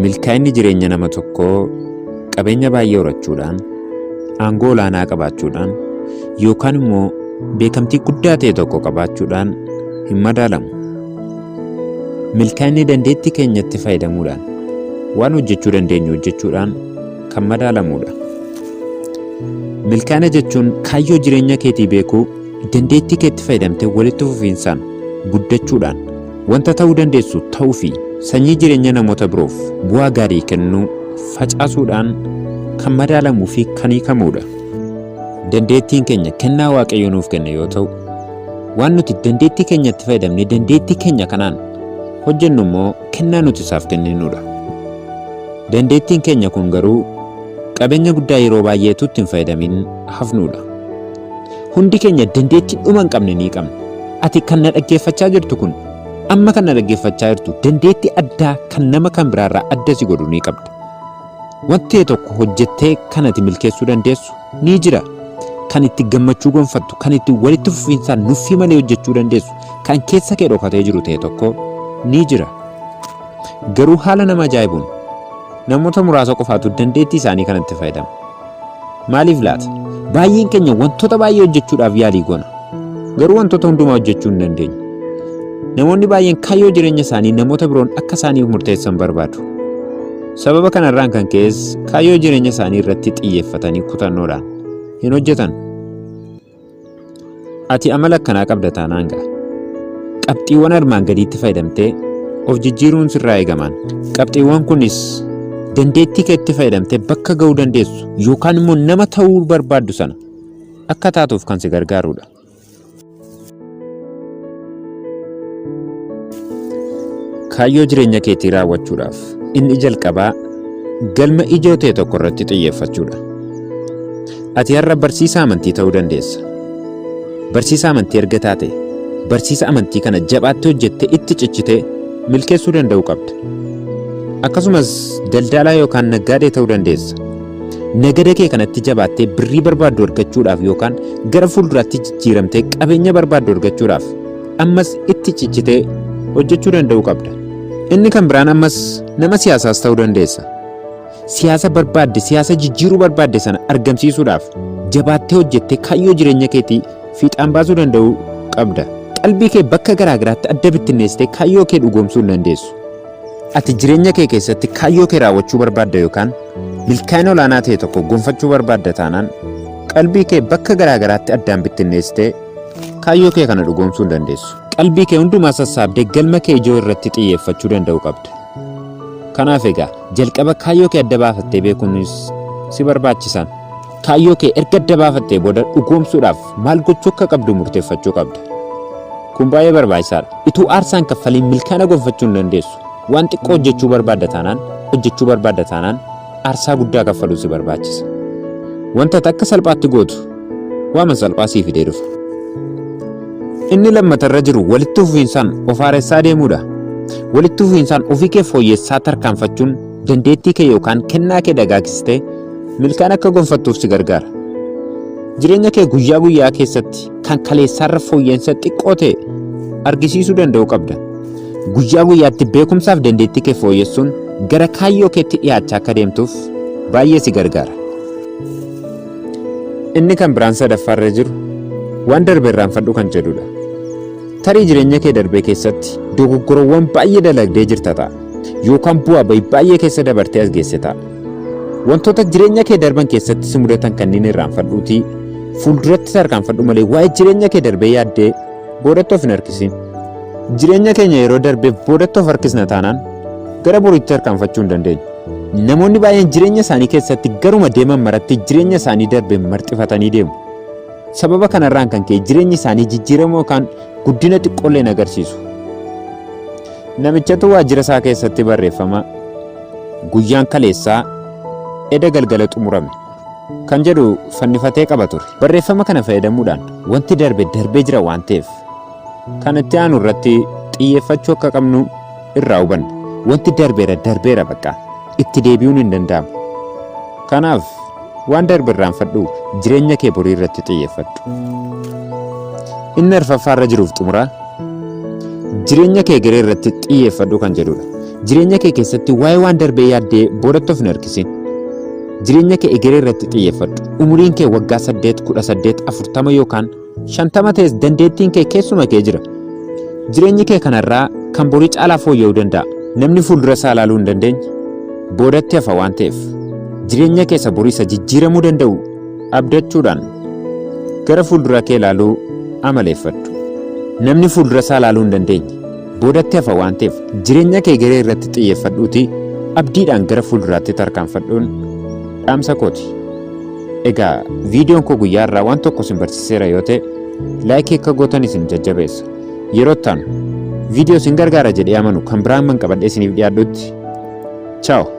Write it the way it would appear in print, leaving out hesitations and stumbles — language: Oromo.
Milkaa'inni jireenya nama tokkoo qabeenya baay'ee horachuudhaan, aangoo olaanaa qabaachuudhaan yookaan immoo beekamtii guddaa ta'e tokko qabaachuudhaan hin madaalamu. Milkaa'inni dandeettii keenyatti fayyadamuudhaan waan hojjechuu dandeenyu hojjechuudhaan kan madaalamudha. Milkaa'ina jechuun kaayyoo jireenya keetii beekuu, dandeettii keetti fayyadamtee walitti fufiinsaan guddachuudhaan wanta ta'uu dandeessu ta'uu fi sanyii jireenya namoota biroof bu'aa gaarii kennuu facaasuudhaan kan madaalamuu fi kan hiikamudha. Dandeettiin keenya kennaa Waaqayyo nuuf kenne yoo ta'u, waan nuti dandeettii keenyatti fayyadamne dandeettii keenya kanaan hojjennu immoo kennaa nuti isaaf kenninudha. Dandeettiin keenya kun garuu qabeenya guddaa yeroo baay'eetu ittiin fayyadamin hafnudha. Hundi keenya dandeettii dhuma hin qabne ni qabna. Ati kan na dhaggeeffachaa jirtu kun amma kan na dhaggeeffachaa jirtu dandeettii addaa kan nama kan biraarraa adda si godhu ni qabda. Wanti tokko hojjettee kan ati milkeessuu dandeessu ni jira. Kan itti gammachuu gonfattu, kan itti walitti fufiinsaan nuffii malee hojjechuu dandeessu, kan keessa kee dhokatee jiru ta'e tokko ni jira. Garuu haala nama ajaa'ibuun namoota muraasa qofaatu dandeettii isaanii kanatti fayyadama. Maaliif laata? Baay'een keenya wantoota baay'ee hojjechuudhaaf yaalii goona. Garuu wantoota hundumaa hojjechuu hin dandeenyu. Namoonni baay'een kaayyoo jireenya isaanii namoota biroon akka isaaniif murteessan barbaadu. Sababa kanarraan kan ka'es kaayyoo jireenya isaanii irratti xiyyeeffatanii kutannoodhaan hin hojjetan. Ati amala akkanaa qabda taanaan ga'a. Qabxiiwwan armaan gadiitti fayyadamtee of jijjiiruun sirraa eegamaan. Qabxiiwwan kunis dandeettii keetti fayyadamtee bakka ga'uu dandeessu yookaan immoo nama ta'uu barbaaddu sana akka taatuuf kan si gargaarudha. Kaayyoo jireenya keetii raawwachuudhaaf inni jalqabaa galma ijoo ta'e tokko irratti xiyyeeffachuudha. Ati har'a barsiisaa amantii ta'uu dandeessa. Barsiisaa amantii erga taate, barsiisa amantii kana jabaattee hojjettee itti cichitee milkeessuu danda'uu qabda. Akkasumas daldalaa yookaan naggaadee ta'uu dandeessa. Nagada kee kanatti jabaattee birrii barbaaddu argachuudhaaf yookaan gara fuulduraatti jijjiiramtee qabeenya barbaaddu argachuudhaaf ammas itti cichitee hojjechuu danda'uu qabda. Inni kan biraan ammas nama siyaasaas ta'uu dandeessa. Siyaasa barbaadde, siyaasa jijjiiruu barbaadde sana argamsiisuudhaaf jabaattee hojjettee kaayyoo jireenya keetii fiixaan baasuu danda'uu qabda. Qalbii kee bakka garaagaraatti adda bittinneessitee kaayyoo kee dhugoomsuu hin dandeessu. Ati jireenya kee keessatti kaayyoo kee raawwachuu barbaadda yookaan milkaa'ina olaanaa ta'e tokko gonfachuu barbaadda taanaan qalbii kee bakka garaagaraatti addaan bittinneessitee kaayyoo kee kana dhugoomsuu hin dandeessu. Qalbii kee hundumaa sassaabdee galma kee ijoo irratti xiyyeeffachuu danda'uu qabda. Kanaaf egaa jalqaba kaayyoo kee adda baafattee beekuunis si barbaachisan. Kaayyoo kee erga adda baafattee booda dhugoomsuudhaaf maal gochuu akka qabdu murteeffachuu qabda. Kun baay'ee barbaachisaadha. Ituu aarsaan kaffaliin milkaa'ina gonfachuu hin dandeessu. Waan xiqqoo hojjechuu barbaadda taanaan aarsaa guddaa kaffaluu si barbaachisa. Wanta akka salphaatti gootu waan salphaa siif fidee dhufa. Inni lammatarra jiru walitti fufiinsaan of haaressaa deemuudha. Walitti fufiinsaan ofii kee fooyyessaa tarkaanfachuun dandeettii kee yookaan kennaa kee dagaagsitee milkaa'ina akka gonfattuuf si gargaara. Jireenya kee guyyaa guyyaa keessatti kan kaleessaarra fooyyeensa xiqqoo ta'e argisiisuu danda'uu qabda. Guyyaa guyyaatti beekumsaaf dandeettii kee fooyyessuun gara kaayyoo keetti dhiyaachaa akka deemtuuf baay'ee si gargaara. Inni kan biraan sadaffaarra jiru waan darbe irraanfadhu kan jedhudha. Tarii jireenya kee darbee keessatti dogoggorowwan baay'ee dalagdee jirta ta'a yookaan bu'aa bahii baay'ee keessa dabartee as geesse ta'a. Wantoota jireenya kee darban keessatti si mudatan kanneen irraanfadhuutii fuulduratti tarkaanfadhu malee waa'ee jireenya kee darbee yaaddee boodatti of hin harkisin. Jireenya keenya yeroo darbeef boodatti of harkisna taanaan gara boriitti tarkaanfachuu hin dandeenyu. Namoonni baay'een jireenya isaanii keessatti garuma deeman maratti jireenya isaanii darbee marxifatanii deemu. Sababa kanarraan kan ka'e jireenyi isaanii jijjiiramoo yookaan guddina xiqqoollee agarsiisu. Namichatu waajjira isaa keessatti barreeffama guyyaan kaleessaa eda galgala xumurame kan jedhu fannifatee qaba ture. Barreeffama kana fayyadamuudhaan wanti darbee jira waan ta'eef kan itti aanu irratti xiyyeeffachuu akka qabnu irraa hubanna. Wanti darbeera bakka itti deebi'uun hin danda'amu. Kanaaf waan darbe irraanfadhu jireenya kee borii irratti xiyyeeffadhu. Inni arfaffaarra jiruuf xumuraa jireenya kee garee irratti xiyyeeffadhu kan jedhudha. Jireenya kee keessatti waa'ee waan darbee yaaddee boodatti of hin harkisin. Jireenya kee egeree irratti xiyyeeffadhu. Umuriin kee waggaa 8, 18, 40 yookaan 50 ta'es dandeettiin kee keessuma kee jira. Jireenyi kee kanarraa kan borii caalaa fooyya'uu danda'a. Namni fuuldura isaa ilaaluu hin dandeenye boodatti hafa waan ta'eef jireenya keessa borii isa jijjiiramuu danda'u abdachuudhaan gara fuuldura kee ilaaluu amaleeffadhu. Namni fuuldura isaa ilaaluu hin dandeenye boodatti hafa waan ta'eef jireenya kee egeree irratti xiyyeeffadhuutii abdiidhaan gara fuulduraatti tarkaanfadhuun dhaamsa kooti. Egaa viidiyoon koo guyyaa irraa waan tokko isin barsiiseera yoo ta'e laayikii akka gootan isin jajjabeessa. Yeroo itti aanu viidiyoo isin gargaara jedhee amanu kan biraan qabadhee isiniif dhiyaadhutti. Ciao.